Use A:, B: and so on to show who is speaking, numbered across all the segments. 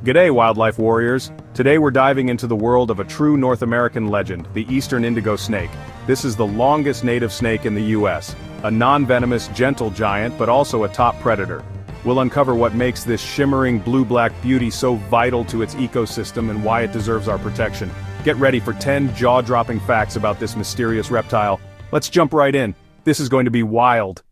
A: G'day, wildlife warriors. Today we're diving into the world of a true North American legend, the eastern indigo snake. This is the longest native snake in the US, a non-venomous, gentle giant but also a top predator. We'll uncover what makes this shimmering blue-black beauty so vital to its ecosystem and why it deserves our protection. Get ready for 10 jaw-dropping facts about this mysterious reptile. Let's jump right in. This is going to be wild.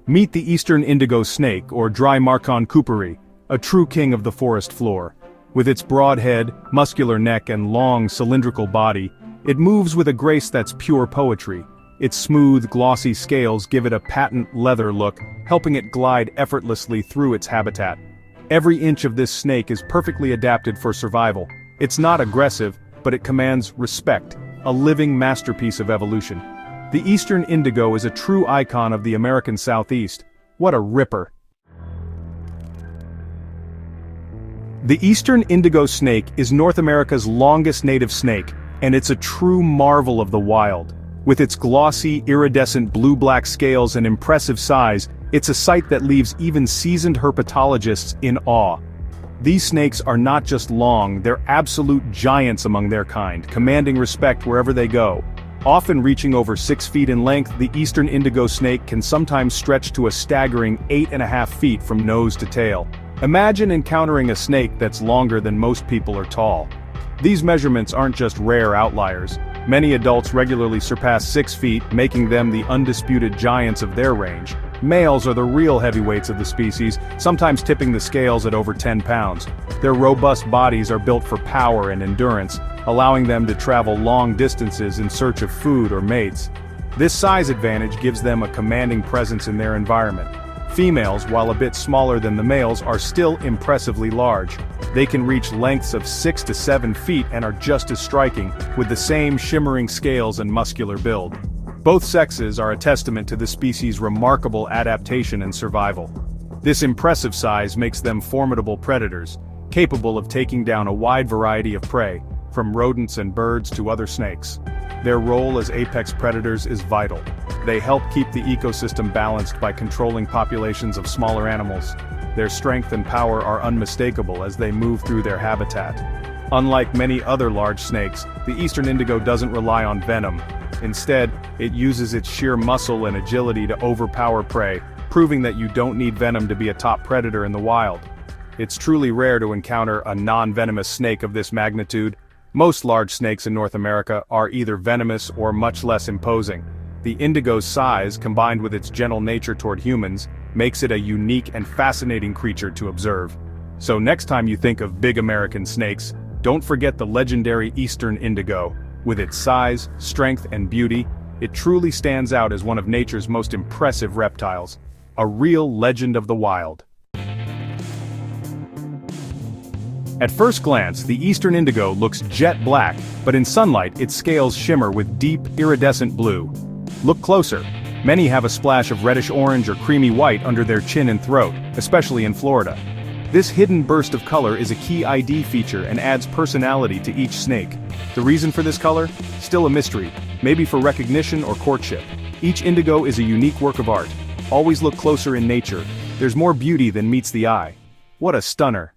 A: Meet the eastern indigo snake, or Drymarchon cooperi, a true king of the forest floor. With its broad head, muscular neck and long, cylindrical body, it moves with a grace that's pure poetry. Its smooth, glossy scales give it a patent leather look, helping it glide effortlessly through its habitat. Every inch of this snake is perfectly adapted for survival. It's not aggressive, but it commands respect, a living masterpiece of evolution. The eastern indigo is a true icon of the American Southeast. What a ripper! The eastern indigo snake is North America's longest native snake, and it's a true marvel of the wild. With its glossy, iridescent blue-black scales and impressive size, it's a sight that leaves even seasoned herpetologists in awe. These snakes are not just long, they're absolute giants among their kind, commanding respect wherever they go. Often reaching over 6 feet in length, the eastern indigo snake can sometimes stretch to a staggering 8.5 feet from nose to tail. Imagine encountering a snake that's longer than most people are tall. These measurements aren't just rare outliers. Many adults regularly surpass 6 feet, making them the undisputed giants of their range. Males are the real heavyweights of the species, sometimes tipping the scales at over 10 pounds. Their robust bodies are built for power and endurance, allowing them to travel long distances in search of food or mates. This size advantage gives them a commanding presence in their environment. Females, while a bit smaller than the males, are still impressively large. They can reach lengths of 6 to 7 feet and are just as striking, with the same shimmering scales and muscular build. Both sexes are a testament to the species' remarkable adaptation and survival. This impressive size makes them formidable predators, capable of taking down a wide variety of prey, from rodents and birds to other snakes. Their role as apex predators is vital. They help keep the ecosystem balanced by controlling populations of smaller animals. Their strength and power are unmistakable as they move through their habitat. Unlike many other large snakes, the eastern indigo doesn't rely on venom. Instead, it uses its sheer muscle and agility to overpower prey, proving that you don't need venom to be a top predator in the wild. It's truly rare to encounter a non-venomous snake of this magnitude. Most large snakes in North America are either venomous or much less imposing. The indigo's size, combined with its gentle nature toward humans, makes it a unique and fascinating creature to observe. So next time you think of big American snakes, don't forget the legendary eastern indigo. With its size, strength, and beauty, it truly stands out as one of nature's most impressive reptiles. A real legend of the wild. At first glance, the eastern indigo looks jet black, but in sunlight its scales shimmer with deep, iridescent blue. Look closer. Many have a splash of reddish-orange or creamy white under their chin and throat, especially in Florida. This hidden burst of color is a key ID feature and adds personality to each snake. The reason for this color? Still a mystery, maybe for recognition or courtship. Each indigo is a unique work of art. Always look closer in nature. There's more beauty than meets the eye. What a stunner.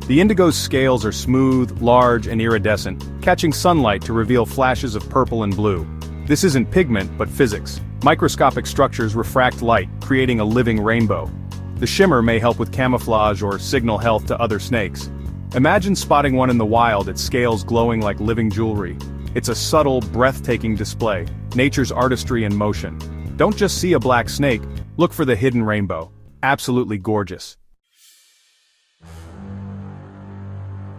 A: The indigo's scales are smooth, large, and iridescent, catching sunlight to reveal flashes of purple and blue. This isn't pigment, but physics. Microscopic structures refract light, creating a living rainbow. The shimmer may help with camouflage or signal health to other snakes. Imagine spotting one in the wild, its scales glowing like living jewelry. It's a subtle, breathtaking display, nature's artistry in motion. Don't just see a black snake, look for the hidden rainbow. Absolutely gorgeous.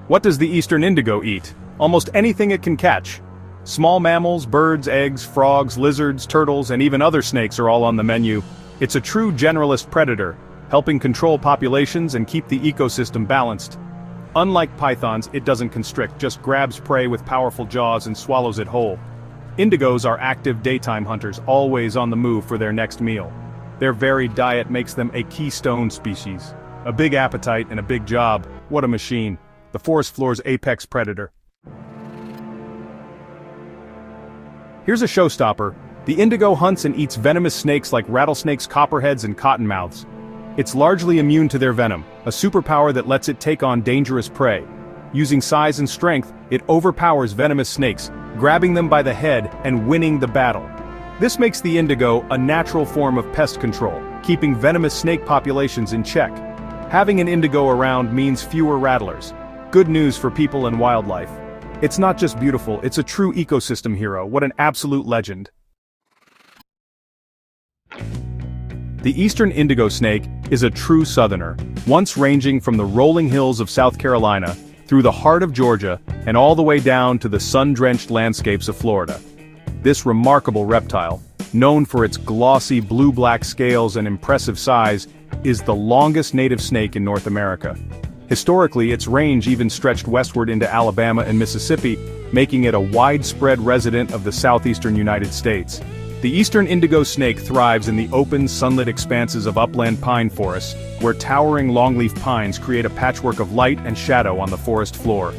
A: What does the eastern indigo eat? Almost anything it can catch. Small mammals, birds, eggs, frogs, lizards, turtles, and even other snakes are all on the menu. It's a true generalist predator, helping control populations and keep the ecosystem balanced. Unlike pythons, it doesn't constrict, just grabs prey with powerful jaws and swallows it whole. Indigos are active daytime hunters, always on the move for their next meal. Their varied diet makes them a keystone species. A big appetite and a big job. What a machine. The forest floor's apex predator. Here's a showstopper, The indigo hunts and eats venomous snakes like rattlesnakes, copperheads, and cottonmouths. It's largely immune to their venom, a superpower that lets it take on dangerous prey. Using size and strength, it overpowers venomous snakes, grabbing them by the head and winning the battle. This makes the indigo a natural form of pest control, keeping venomous snake populations in check. Having an indigo around means fewer rattlers. Good news for people and wildlife. It's not just beautiful, it's a true ecosystem hero. What an absolute legend. The eastern indigo snake is a true southerner, once ranging from the rolling hills of South Carolina, through the heart of Georgia, and all the way down to the sun-drenched landscapes of Florida. This remarkable reptile, known for its glossy blue-black scales and impressive size, is the longest native snake in North America. Historically, its range even stretched westward into Alabama and Mississippi, making it a widespread resident of the southeastern United States. The eastern indigo snake thrives in the open, sunlit expanses of upland pine forests, where towering longleaf pines create a patchwork of light and shadow on the forest floor.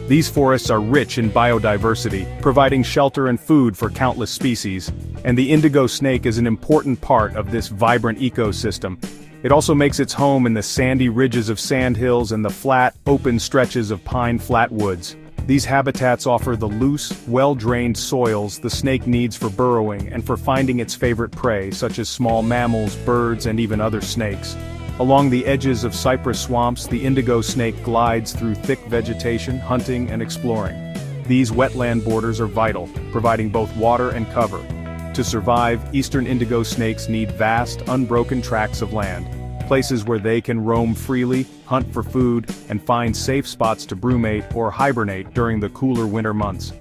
A: These forests are rich in biodiversity, providing shelter and food for countless species, and the indigo snake is an important part of this vibrant ecosystem. It also makes its home in the sandy ridges of sandhills and the flat, open stretches of pine flatwoods. These habitats offer the loose, well-drained soils the snake needs for burrowing and for finding its favorite prey, such as small mammals, birds, and even other snakes. Along the edges of cypress swamps, the indigo snake glides through thick vegetation, hunting and exploring. These wetland borders are vital, providing both water and cover. To survive, eastern indigo snakes need vast, unbroken tracts of land, places where they can roam freely, hunt for food, and find safe spots to brumate or hibernate during the cooler winter months.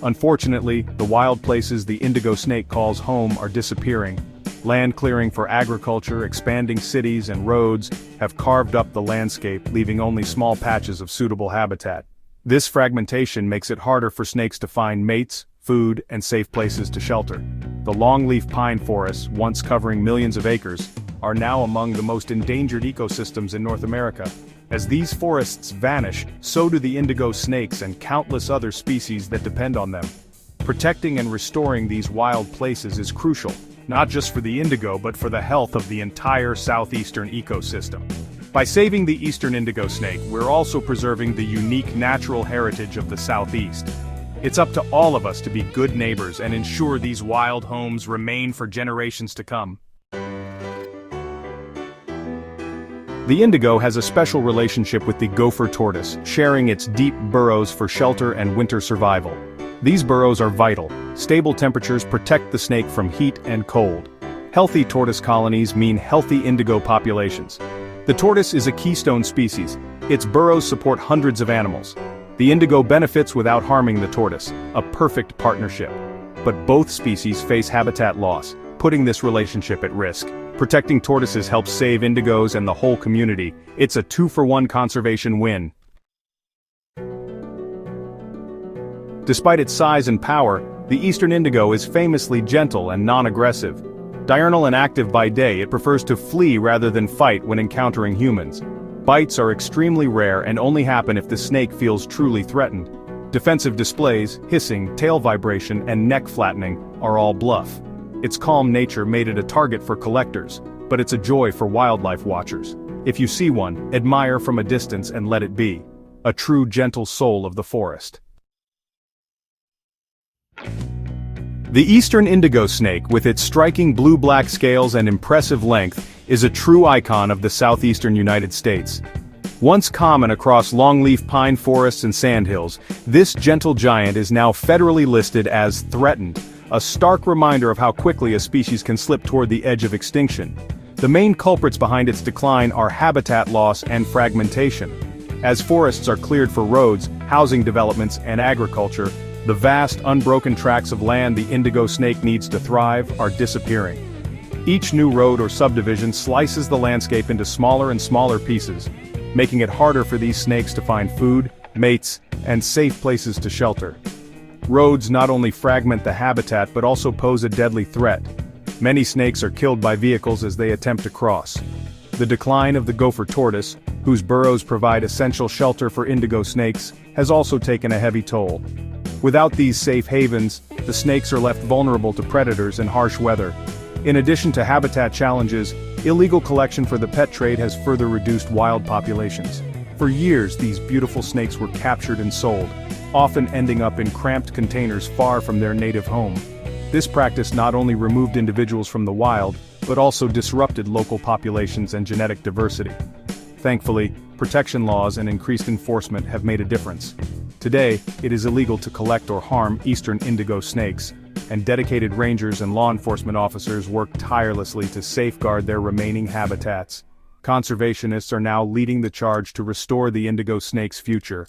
A: Unfortunately, the wild places the indigo snake calls home are disappearing. Land clearing for agriculture, expanding cities and roads have carved up the landscape, leaving only small patches of suitable habitat. This fragmentation makes it harder for snakes to find mates, food, and safe places to shelter. The longleaf pine forests, once covering millions of acres, are now among the most endangered ecosystems in North America. As these forests vanish, so do the indigo snakes and countless other species that depend on them. Protecting and restoring these wild places is crucial, not just for the indigo but for the health of the entire southeastern ecosystem. By saving the eastern indigo snake, we're also preserving the unique natural heritage of the Southeast. It's up to all of us to be good neighbors and ensure these wild homes remain for generations to come. The indigo has a special relationship with the gopher tortoise, sharing its deep burrows for shelter and winter survival. These burrows are vital. Stable temperatures protect the snake from heat and cold. Healthy tortoise colonies mean healthy indigo populations. The tortoise is a keystone species. Its burrows support hundreds of animals. The indigo benefits without harming the tortoise, a perfect partnership. But both species face habitat loss, putting this relationship at risk. Protecting tortoises helps save indigos and the whole community. It's a 2-for-1 conservation win. Despite its size and power, the eastern indigo is famously gentle and non-aggressive. Diurnal and active by day, it prefers to flee rather than fight when encountering humans. Bites are extremely rare and only happen if the snake feels truly threatened. Defensive displays, hissing, tail vibration, and neck flattening are all bluff. Its calm nature made it a target for collectors, but it's a joy for wildlife watchers. If you see one, admire from a distance and let it be. A true gentle soul of the forest. The eastern indigo snake, with its striking blue-black scales and impressive length, is a true icon of the southeastern United States. Once common across longleaf pine forests and sandhills, this gentle giant is now federally listed as threatened, a stark reminder of how quickly a species can slip toward the edge of extinction. The main culprits behind its decline are habitat loss and fragmentation. As forests are cleared for roads, housing developments, and agriculture, the vast, unbroken tracts of land the indigo snake needs to thrive are disappearing. Each new road or subdivision slices the landscape into smaller and smaller pieces, making it harder for these snakes to find food, mates, and safe places to shelter. Roads not only fragment the habitat but also pose a deadly threat. Many snakes are killed by vehicles as they attempt to cross. The decline of the gopher tortoise, whose burrows provide essential shelter for indigo snakes, has also taken a heavy toll. Without these safe havens, the snakes are left vulnerable to predators and harsh weather. In addition to habitat challenges, illegal collection for the pet trade has further reduced wild populations. For years, these beautiful snakes were captured and sold, often ending up in cramped containers far from their native home. This practice not only removed individuals from the wild, but also disrupted local populations and genetic diversity. Thankfully, protection laws and increased enforcement have made a difference. Today, it is illegal to collect or harm eastern indigo snakes, and dedicated rangers and law enforcement officers work tirelessly to safeguard their remaining habitats. Conservationists are now leading the charge to restore the indigo snake's future.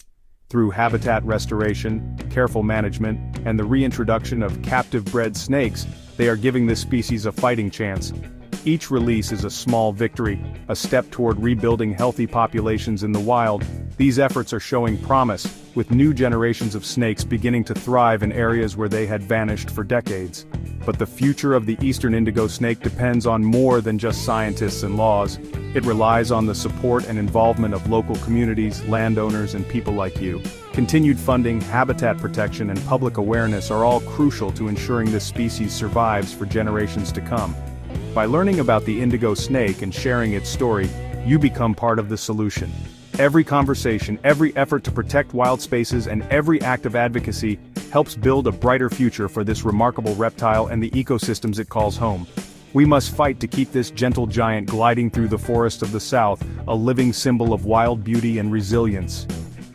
A: Through habitat restoration, careful management, and the reintroduction of captive-bred snakes, they are giving this species a fighting chance. Each release is a small victory, a step toward rebuilding healthy populations in the wild. These efforts are showing promise, with new generations of snakes beginning to thrive in areas where they had vanished for decades. But the future of the eastern indigo snake depends on more than just scientists and laws. It relies on the support and involvement of local communities, landowners, and people like you. Continued funding, habitat protection, and public awareness are all crucial to ensuring this species survives for generations to come. By learning about the indigo snake and sharing its story, you become part of the solution. Every conversation, every effort to protect wild spaces, and every act of advocacy helps build a brighter future for this remarkable reptile and the ecosystems it calls home. We must fight to keep this gentle giant gliding through the forests of the South, a living symbol of wild beauty and resilience.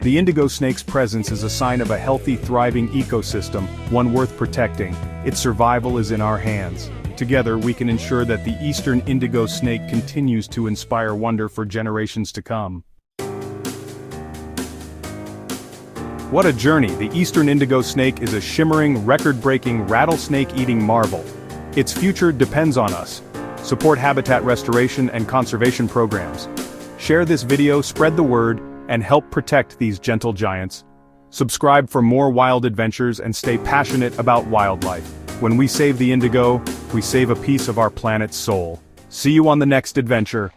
A: The indigo snake's presence is a sign of a healthy, thriving ecosystem, one worth protecting. Its survival is in our hands. Together, we can ensure that the eastern indigo snake continues to inspire wonder for generations to come. What a journey! The eastern indigo snake is a shimmering, record-breaking, rattlesnake-eating marvel. Its future depends on us. Support habitat restoration and conservation programs. Share this video, spread the word, and help protect these gentle giants. Subscribe for more wild adventures and stay passionate about wildlife. When we save the indigo, we save a piece of our planet's soul. See you on the next adventure.